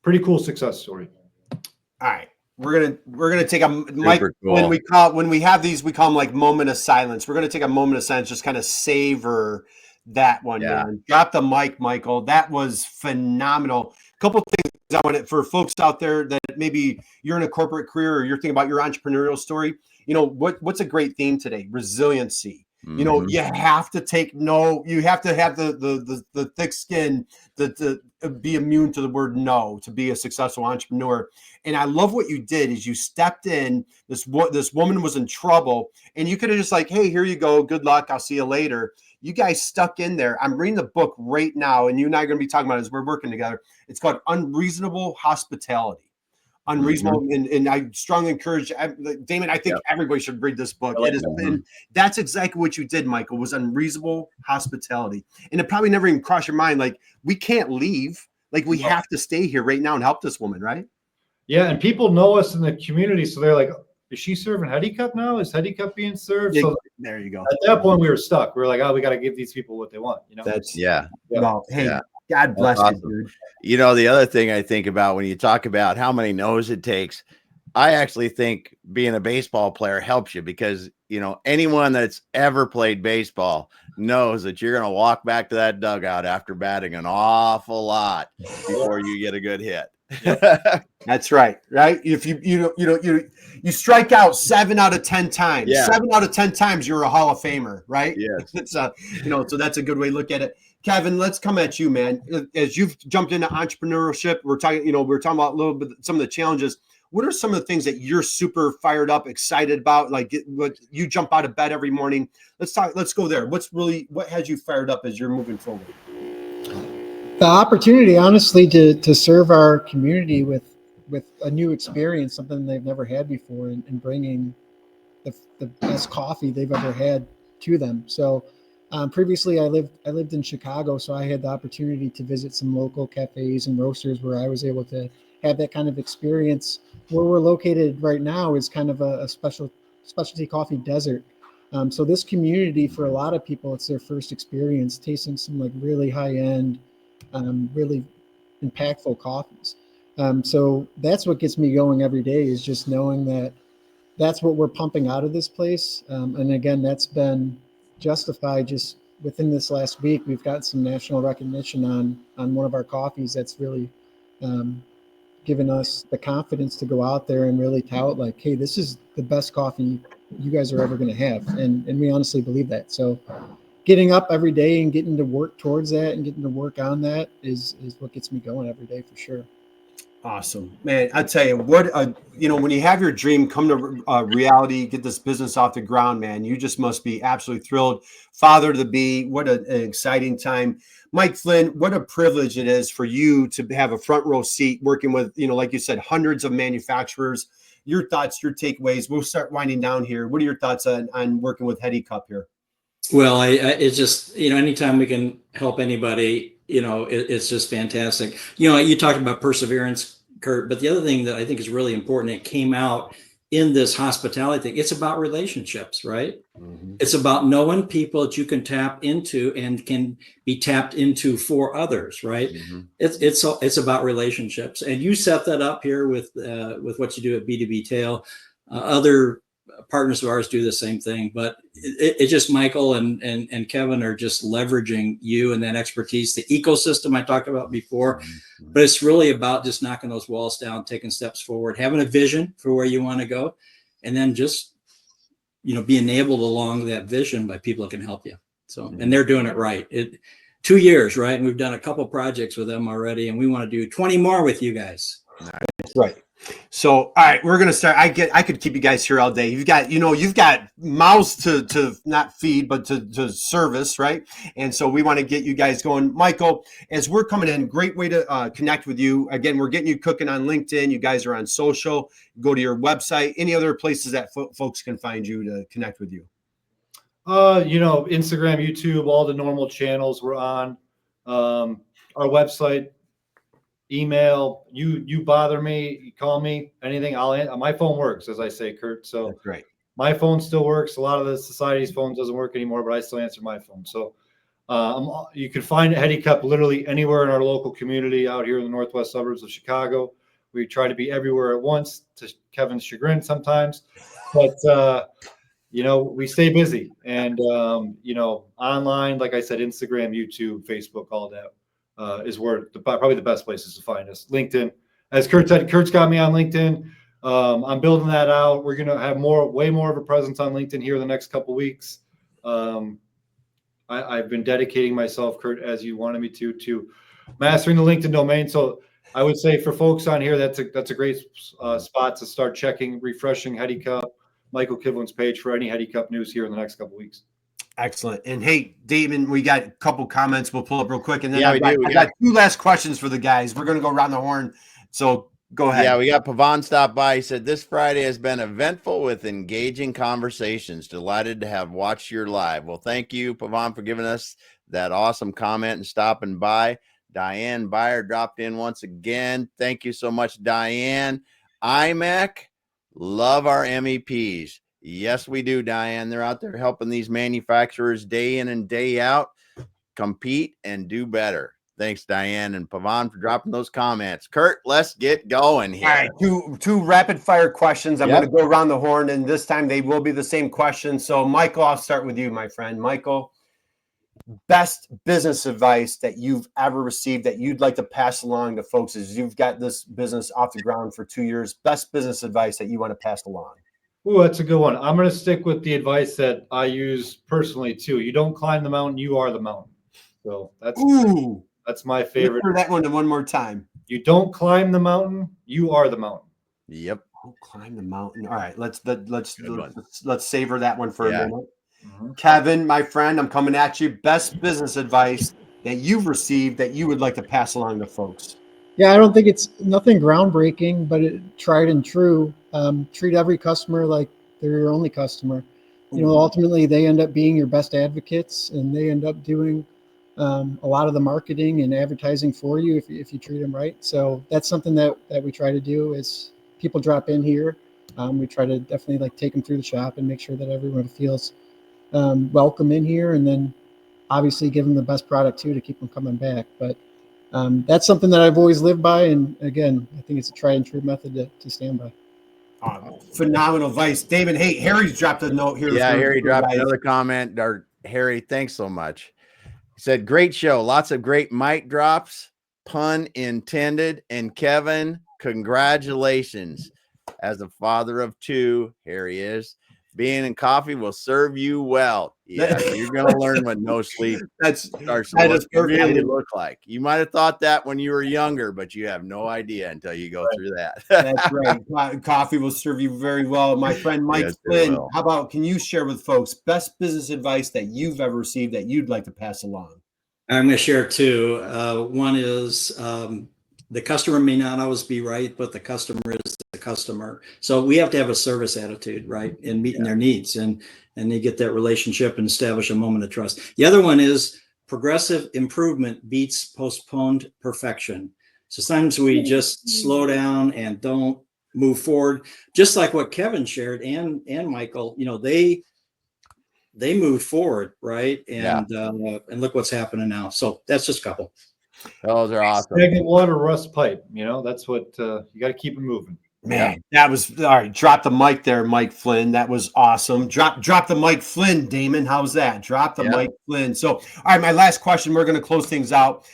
pretty cool success story. All right. We're gonna take a mic cool. when we have these, we call them like moment of silence. We're gonna take a moment of silence, just kind of savor that one. Yeah. Man. Drop the mic, Michael. That was phenomenal. Couple things I want for folks out there that maybe you're in a corporate career or you're thinking about your entrepreneurial story. What's a great theme today? Resiliency. Mm-hmm. You have to take no. You have to have the thick skin to be immune to the word no to be a successful entrepreneur. And I love what you did is you stepped in. This woman was in trouble, and you could have just like, hey, here you go. Good luck. I'll see you later. You guys stuck in there. I'm reading the book right now, and you and I are going to be talking about it as we're working together. It's called Unreasonable Hospitality. Unreasonable, and I strongly encourage Damon. I think everybody should read this book. It has been, that's exactly what you did, Michael. Was unreasonable hospitality, and it probably never even crossed your mind. Like, we can't leave. Like, we have to stay here right now and help this woman, right? Yeah, and people know us in the community, so they're like, "Is she serving Heady Cup now? Is Heady Cup being served?" Yeah, So There you go. At that point, we were stuck. We were like, oh, we got to give these people what they want. That's Yeah. well. Hey, Yeah. God bless That's you, awesome. dude. You know, the other thing I think about when you talk about how many no's it takes, I actually think being a baseball player helps you because, you know, anyone that's ever played baseball knows that you're going to walk back to that dugout after batting an awful lot before you get a good hit. That's right. Right. If you strike out 7 out of 10 times, Yeah. 7 out of 10 times, you're a Hall of Famer, right? Yes. It's so that's a good way to look at it. Kevin, let's come at you, man. As you've jumped into entrepreneurship, we're talking about a little bit some of the challenges. What are some of the things that you're super fired up, excited about? Like what you jump out of bed every morning. Let's go there. What has you fired up as you're moving forward? The opportunity, honestly, to serve our community with a new experience, something they've never had before, and bringing the best coffee they've ever had to them. So previously I lived in Chicago, so I had the opportunity to visit some local cafes and roasters where I was able to have that kind of experience. Where we're located right now is kind of a specialty coffee desert. So this community, for a lot of people, it's their first experience tasting some like really high end, really impactful coffees. So that's what gets me going every day, is just knowing that that's what we're pumping out of this place. And again, that's been justified just within this last week. We've got some national recognition on one of our coffees that's really given us the confidence to go out there and really tout like, hey, this is the best coffee you guys are ever going to have. And we honestly believe that. So getting up every day and getting to work towards that and getting to work on that is what gets me going every day for sure. Awesome, man. I tell you what, when you have your dream come to reality, get this business off the ground, man, you just must be absolutely thrilled. Father to be, what an exciting time. Mike Flynn, what a privilege it is for you to have a front row seat working with, like you said, hundreds of manufacturers. Your thoughts, your takeaways. We'll start winding down here. What are your thoughts on working with Heady Cup here? Well, it's just, anytime we can help anybody, it's just fantastic. You talked about perseverance, Kurt, but the other thing that I think is really important, it came out in this hospitality thing. It's about relationships, right? Mm-hmm. It's about knowing people that you can tap into and can be tapped into for others, right? Mm-hmm. It's about relationships, and you set that up here with what you do at B2Btail. Other partners of ours do the same thing, but it just Michael and Kevin are just leveraging you and that expertise, the ecosystem I talked about before. Mm-hmm. But it's really about just knocking those walls down, taking steps forward, having a vision for where you want to go, and then just be enabled along that vision by people that can help you. So, mm-hmm. And they're doing it right. 2 years, right? And we've done a couple projects with them already, and we want to do 20 more with you guys. Right. So, all right, we're gonna start. I could keep you guys here all day. You've got mouths to not feed, but to service, right? And so we want to get you guys going. Michael, as we're coming in, great way to connect with you. Again, we're getting you cooking on LinkedIn. You guys are on social. Go to your website. Any other places that folks can find you to connect with you? Instagram, YouTube, all the normal channels we're on. Our website. Email, you bother me, you call me, anything, my phone works, as I say, Kurt. So that's great. My phone still works. A lot of the society's phones doesn't work anymore, but I still answer my phone. So you can find Heady Cup literally anywhere in our local community out here in the northwest suburbs of Chicago. We try to be everywhere at once, to Kevin's chagrin sometimes, but we stay busy, and online, like I said, Instagram, YouTube, Facebook, all that. Is where probably the best places to find us. LinkedIn, as Kurt said, Kurt's got me on LinkedIn. I'm building that out. We're gonna have way more of a presence on LinkedIn here in the next couple weeks. I've been dedicating myself, Kurt, as you wanted me to mastering the LinkedIn domain. So I would say for folks on here, that's a great spot to start refreshing Heady Cup, Michael Kivland's page for any Heady Cup news here in the next couple weeks. Excellent. And hey, Damon, we got a couple comments we'll pull up real quick. And then I got 2 last questions for the guys. We're going to go around the horn. So go ahead. Yeah, we got Pavan stop by. He said, this Friday has been eventful with engaging conversations. Delighted to have watched your live. Well, thank you, Pavan, for giving us that awesome comment and stopping by. Diane Byer dropped in once again. Thank you so much, Diane. IMEC, love our MEPs. Yes, we do, Diane. They're out there helping these manufacturers day in and day out compete and do better. Thanks, Diane and Pavan, for dropping those comments. Kurt, let's get going here. All right, two rapid fire questions. I'm Yep. going to go around the horn, and this time they will be the same questions. So, Michael, I'll start with you, my friend. Michael, best business advice that you've ever received that you'd like to pass along to folks as you've got this business off the ground for 2 years. Best business advice that you want to pass along. Ooh, that's a good one. I'm going to stick with the advice that I use personally too. You don't climb the mountain, you are the mountain. So that's my favorite. Hear that one more time. You don't climb the mountain, you are the mountain. Yep. Don't climb the mountain. All right, let's savor that one for a minute. Mm-hmm. Kevin, my friend, I'm coming at you. Best business advice that you've received that you would like to pass along to folks. Yeah, I don't think it's nothing groundbreaking, but it tried and true. Treat every customer like they're your only customer. You know, ultimately they end up being your best advocates, and they end up doing a lot of the marketing and advertising for you if you treat them right. So that's something that we try to do is people drop in here. We try to definitely like take them through the shop and make sure that everyone feels welcome in here, and then obviously give them the best product too to keep them coming back. But that's something that I've always lived by, and again, I think it's a tried and true method to stand by. Phenomenal advice, David. Hey, Harry's dropped a note here. Yeah, Harry dropped another comment. Or Harry, thanks so much. He said, "Great show, lots of great mic drops, pun intended." And Kevin, congratulations. As a father of two, Harry is. Being in coffee will serve you well. Yeah, you're going to learn what no sleep starts to really look like. You might have thought that when you were younger, but you have no idea until you go through that. That's right. Coffee will serve you very well. My friend Mike Flynn, how about, can you share with folks best business advice that you've ever received that you'd like to pass along? I'm going to share two. One is the customer may not always be right, but the customer is the customer. So we have to have a service attitude, right, in meeting their needs, and they get that relationship and establish a moment of trust. The other one is progressive improvement beats postponed perfection. So sometimes we just slow down and don't move forward, just like what Kevin shared and Michael. You know, they moved forward, right, and look what's happening now. So that's just a couple. Those are awesome. Stagnant water, rust pipe. You know, that's what you got to keep it moving. Man, that was all right. Drop the mic there, Mike Flynn. That was awesome. Drop the Mike Flynn, Damon. How's that? Drop the Mike Flynn. So, all right, my last question. We're going to close things out.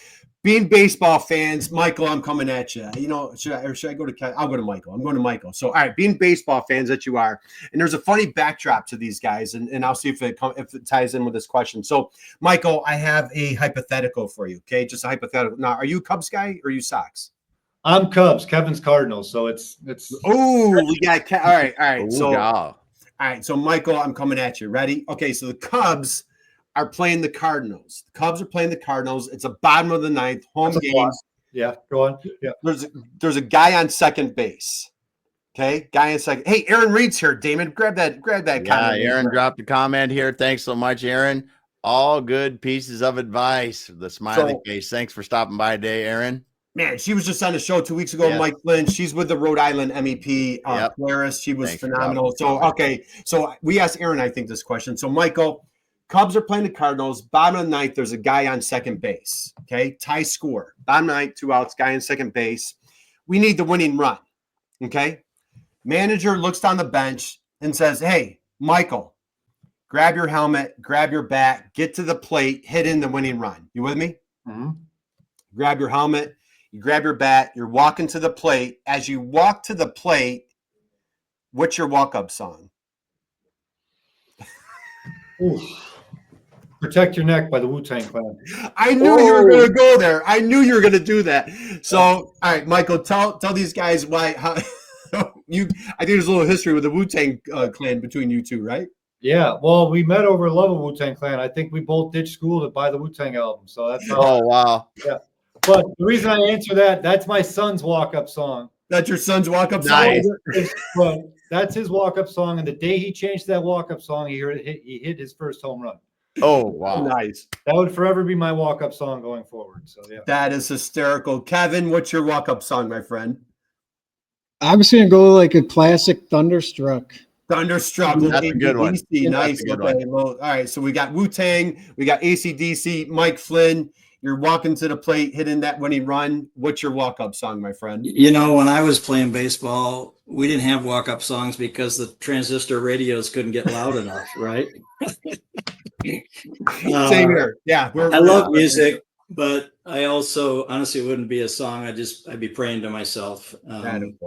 Being baseball fans, Michael, I'm coming at you. You know, should I go to? I'll go to Michael. I'm going to Michael. So, all right, being baseball fans that you are, and there's a funny backdrop to these guys, and I'll see if it ties in with this question. So, Michael, I have a hypothetical for you. Okay, just a hypothetical. Now, are you a Cubs guy or are you Sox? I'm Cubs. Kevin's Cardinals. So it's. Oh, we got. All right. Ooh, So, yeah. all right. So, Michael, I'm coming at you. Ready? Okay. So the Cubs are playing the Cardinals. The Cubs are playing the Cardinals. It's a bottom of the ninth, home game. Yeah, go on. Yeah. There's a guy on second base. Okay, guy on second. Hey, Aaron Reed's here. Damon, grab that. Yeah, Aaron dropped a comment here. Thanks so much, Aaron. All good pieces of advice. The smiley face. Thanks for stopping by today, Aaron. Man, she was just on the show 2 weeks ago. Mike Flynn. She's with the Rhode Island MEP. Claris. She was phenomenal. So so we asked Aaron, I think, this question. So Michael, Cubs are playing the Cardinals. Bottom of the ninth, there's a guy on second base. Okay, tie score. Bottom of the ninth, 2 outs, guy on second base. We need the winning run. Okay, manager looks down the bench and says, "Hey, Michael, grab your helmet, grab your bat, get to the plate, hit in the winning run." You with me? Mm-hmm. Grab your helmet, you grab your bat, you're walking to the plate. As you walk to the plate, what's your walk-up song? Ooh. Protect Your Neck by the Wu-Tang Clan. I knew you were going to go there. I knew you were going to do that. So, all right, Michael, tell these guys why. I think there's a little history with the Wu-Tang Clan between you two, right? Yeah, well, we met over love of Wu-Tang Clan. I think we both ditched school to buy the Wu-Tang album. So that's how. Oh, wow. Yeah. But the reason I answer that's my son's walk-up song. That's your son's walk-up song? But that's his walk-up song. And the day he changed that walk-up song, he hit his first home run. Oh, wow. Nice. That would forever be my walk-up song going forward. So, yeah. That is hysterical. Kevin, what's your walk-up song, my friend? I was going to go like a classic Thunderstruck. Thunderstruck. That's a good one. AC/DC. Nice. That's a good Okay. one. Well, all right. So we got Wu-Tang. We got AC/DC. Mike Flynn. You're walking to the plate, hitting that winning run. What's your walk-up song, my friend? You know, when I was playing baseball, we didn't have walk-up songs because the transistor radios couldn't get loud enough, right? Same here. Yeah. I love music, but I also honestly wouldn't be a song. I'd be praying to myself.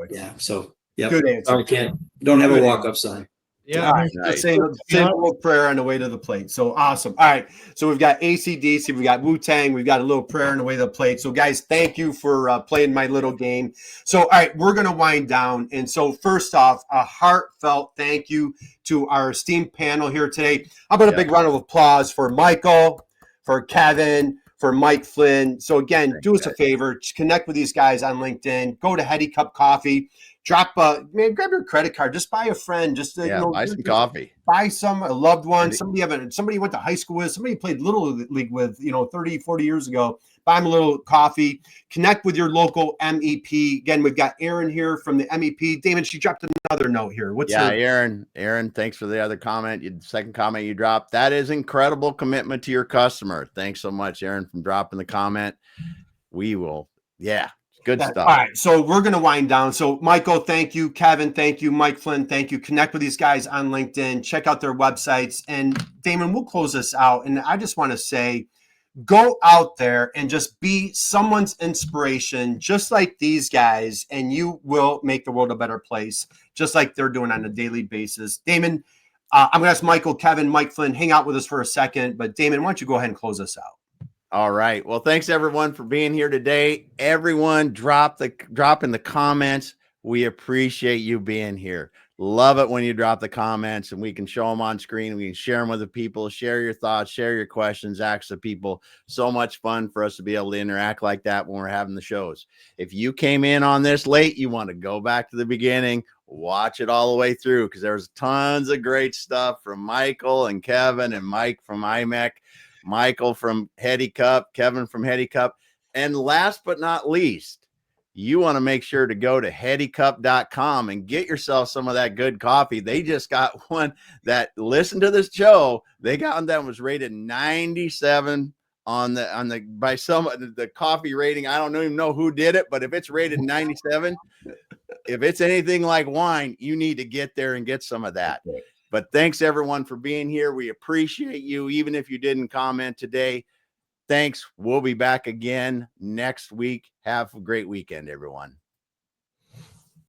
Yeah. So yeah. Good answer. Don't have Good a walk-up song. Yeah, All right. Nice. Same little prayer on the way to the plate. So awesome. All right. So we've got AC/DC, we got Wu-Tang, we've got a little prayer on the way to the plate. So guys, thank you for playing my little game. So all right, we're gonna wind down. And so first off, a heartfelt thank you to our esteemed panel here today. How about a big round of applause for Michael, for Kevin, for Mike Flynn. So again, do us a favor, connect with these guys on LinkedIn, go to Heady Cup Coffee. Drop grab your credit card, just buy a friend, just buy some coffee, buy a loved one, somebody you went to high school with, somebody you played little league with, 30, 40 years ago. Buy them a little coffee, connect with your local MEP. Again, we've got Aaron here from the MEP. Damon, she dropped another note here. Aaron, thanks for the other comment. The second comment you dropped. That is incredible commitment to your customer. Thanks so much, Aaron, from dropping the comment. We will, good stuff. All right, so we're going to wind down. So, Michael, thank you. Kevin, thank you. Mike Flynn, thank you. Connect with these guys on LinkedIn. Check out their websites. And, Damon, we'll close this out. And I just want to say, go out there and just be someone's inspiration, just like these guys, and you will make the world a better place, just like they're doing on a daily basis. Damon, I'm going to ask Michael, Kevin, Mike Flynn, hang out with us for a second. But, Damon, why don't you go ahead and close us out? All right. Well, thanks everyone for being here today. Everyone drop in the comments. We appreciate you being here. Love it when you drop the comments and we can show them on screen. We can share them with the people, share your thoughts, share your questions, ask the people. So much fun for us to be able to interact like that when we're having the shows. If you came in on this late, you want to go back to the beginning, watch it all the way through because there's tons of great stuff from Michael and Kevin and Mike from IMEC. Michael from Heady Cup, Kevin from Heady Cup. And last but not least, you want to make sure to go to headycup.com and get yourself some of that good coffee. They just got one that listened to this show. They got one that was rated 97 on the coffee rating. I don't even know who did it, but if it's rated 97, if it's anything like wine, you need to get there and get some of that. But thanks everyone for being here. We appreciate you. Even if you didn't comment today, thanks. We'll be back again next week. Have a great weekend, everyone.